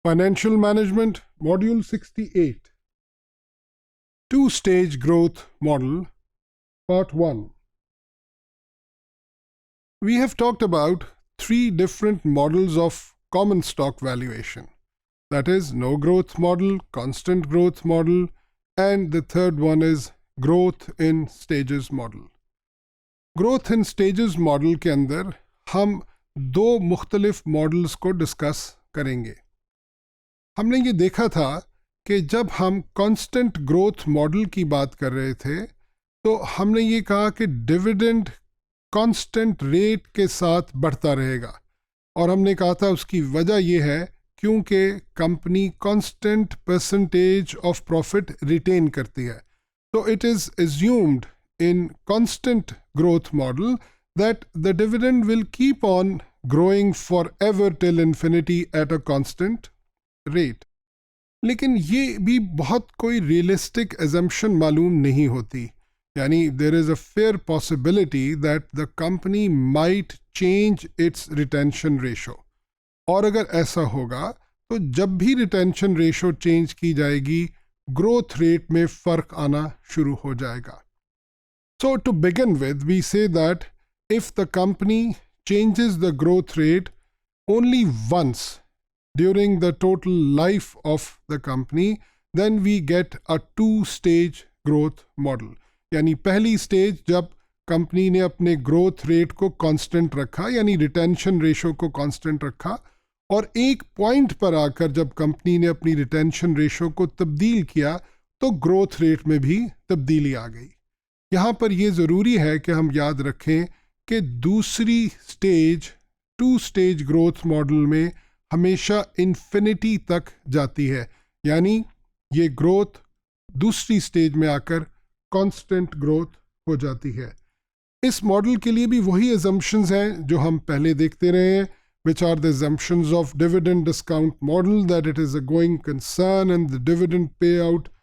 Financial Management, Module 68. Two-Stage Growth Model, Part 1. We have talked about three different models of common stock valuation. That is, no growth model, constant growth model, and the third one is growth in stages model. Growth in stages model के अंदर हम दो मुख्तलिफ models को discuss करेंगे. हमने ये देखा था कि जब हम कांस्टेंट ग्रोथ मॉडल की बात कर रहे थे तो हमने ये कहा कि डिविडेंड कांस्टेंट रेट के साथ बढ़ता रहेगा, और हमने कहा था उसकी वजह यह है क्योंकि company constant percentage of profit retain करती है. तो it is assumed in constant growth model that the dividend will keep on growing forever till infinity at a constant rate. लेकिन ये भी बहुत कोई realistic assumption मालूम नहीं होती. यानी there is a fair possibility that the company might change its retention ratio. और अगर ऐसा होगा तो जब भी retention ratio change की जाएगी growth rate में फ़र्क आना शुरू हो जाएगा. So to begin with, we say that if the company changes the growth rate only once during the total life of the company, then we get a two-stage growth model. यानी पहली stage जब company ने अपने growth rate को constant रखा, यानी retention ratio को constant रखा, और एक पॉइंट पर आकर जब कंपनी ने अपनी रिटेंशन रेशो को तब्दील किया तो ग्रोथ रेट में भी तब्दीली आ गई. यहाँ पर यह ज़रूरी है कि हम याद रखें कि दूसरी stage two stage growth model में हमेशा इन्फिनिटी तक जाती है, यानी ये ग्रोथ दूसरी स्टेज में आकर कांस्टेंट ग्रोथ हो जाती है. इस मॉडल के लिए भी वही assumptions हैं जो हम पहले देखते रहे हैं, which are the assumptions of dividend discount model, that it is a going concern and the dividend payout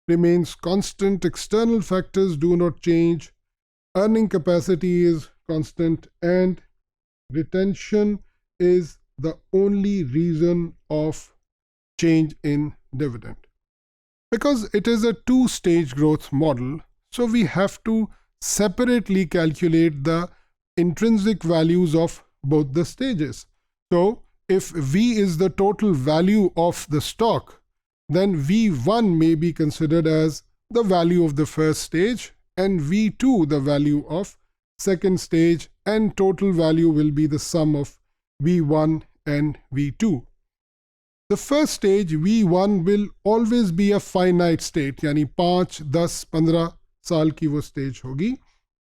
remains constant, external factors do not change, earning capacity is constant, and retention is the only reason of change in dividend. Because it is a two-stage growth model, so we have to separately calculate the intrinsic values of both the stages. So if V is the total value of the stock, then V1 may be considered as the value of the first stage and V2 the value of second stage, and total value will be the sum of V1 and V2. The first stage V1 will always be a finite state, यानी 5, 10, 15 साल की वो stage होगी,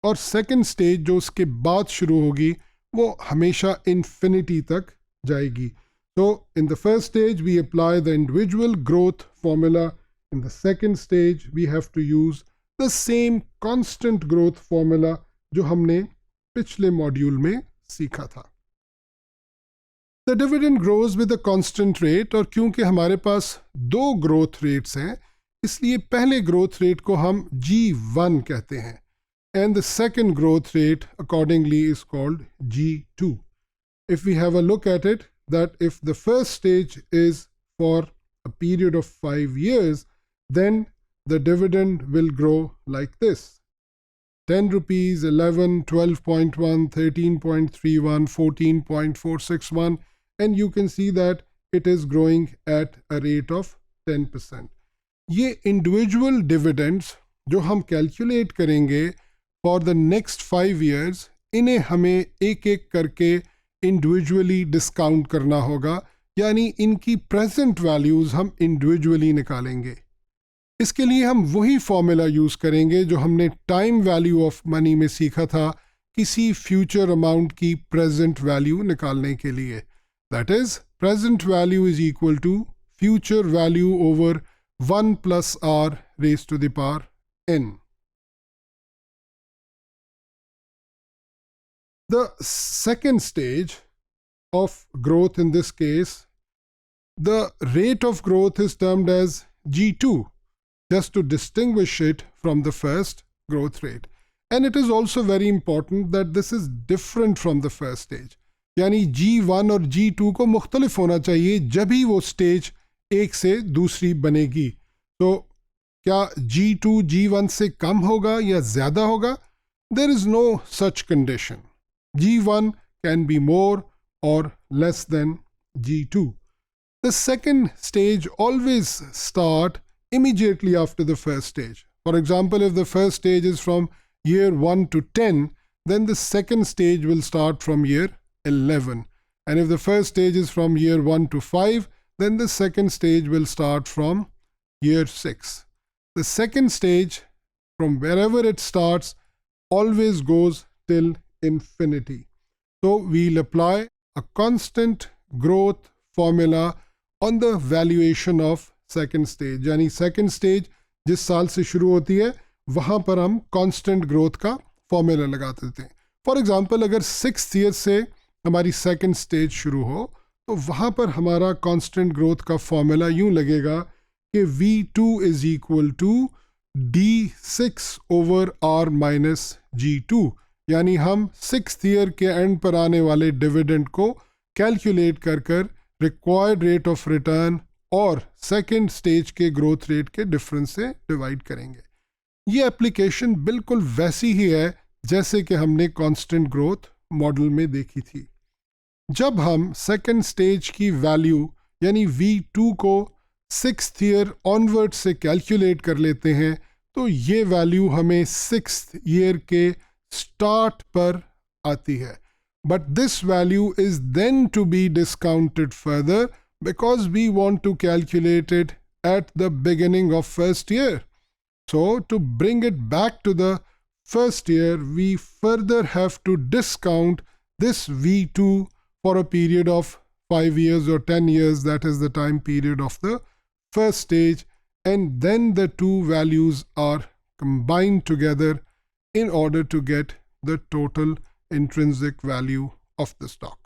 और second stage जो उसके बाद शुरू होगी वो हमेशा इन्फिनिटी तक जाएगी. So in the first stage we apply the individual growth formula. In the second stage we have to use the same constant growth formula जो हमने पिछले मॉड्यूल में सीखा था. The dividend grows with a constant rate, और क्योंकि हमारे पास दो ग्रोथ रेट्स हैं इसलिए पहले ग्रोथ रेट को हम G1 कहते हैं, and the second growth rate accordingly is called G2. If we have a look at it, that if the first stage is for a period of 5 years, then the dividend will grow like this: 10 rupees, 11, 12.1, 13.31, 14.461, and you can see that it is growing at a rate of 10%. ये individual dividends जो हम calculate करेंगे for the next 5 years, इन्हें हमें एक एक करके individually discount करना होगा, यानी इनकी प्रेजेंट वैल्यूज़ हम इंडिविजुअली निकालेंगे. इसके लिए हम वही फॉर्मूला यूज़ करेंगे जो हमने टाइम वैल्यू ऑफ मनी में सीखा था किसी फ्यूचर अमाउंट की प्रेजेंट वैल्यू निकालने के लिए. That is present value is equal to future value over 1 + r raised to the power n. The second stage of growth, in this case, the rate of growth is termed as G2, just to distinguish it from the first growth rate. And it is also very important that this is different from the first stage. यानी G1 और G2 को मुख्तलिफ होना चाहिए जब ही वो stage एक से दूसरी बनेगी। तो क्या G2 G1 से कम होगा या ज़्यादा होगा? There is no such condition. G1 can be more or less than G2. The second stage always start immediately after the first stage. For example, if the first stage is from year 1 to 10, then the second stage will start from year 11. And if the first stage is from year 1 to 5, then the second stage will start from year 6. The second stage, from wherever it starts, always goes till infinity. So we'll apply a constant growth formula on the valuation of second stage. यानी second stage जिस साल से शुरू होती है वहाँ पर हम constant growth का formula लगा देते हैं. For example, अगर 6th year से हमारी second stage शुरू हो तो वहाँ पर हमारा constant growth का formula यूँ लगेगा कि V2 is equal to D6 over R minus G2. यानी हम 6th year के एंड पर आने वाले डिविडेंड को कैलकुलेट कर रिक्वायर्ड रेट ऑफ रिटर्न और सेकेंड स्टेज के ग्रोथ रेट के डिफरेंस से डिवाइड करेंगे. ये एप्लीकेशन बिल्कुल वैसी ही है जैसे कि हमने कांस्टेंट ग्रोथ मॉडल में देखी थी. जब हम सेकेंड स्टेज की वैल्यू यानी V2 को 6th ईयर ऑनवर्ड से कैलकुलेट कर लेते हैं तो ये वैल्यू हमें 6th ईयर के स्टार्ट पर आती है. But this value is then to be discounted further because we want to calculate it at the beginning of first year. So to bring it back to the first year, we further have to discount this V2 for a period of 5 years or 10 years, that is the time period of the first stage, and then the two values are combined together in order to get the total intrinsic value of the stock.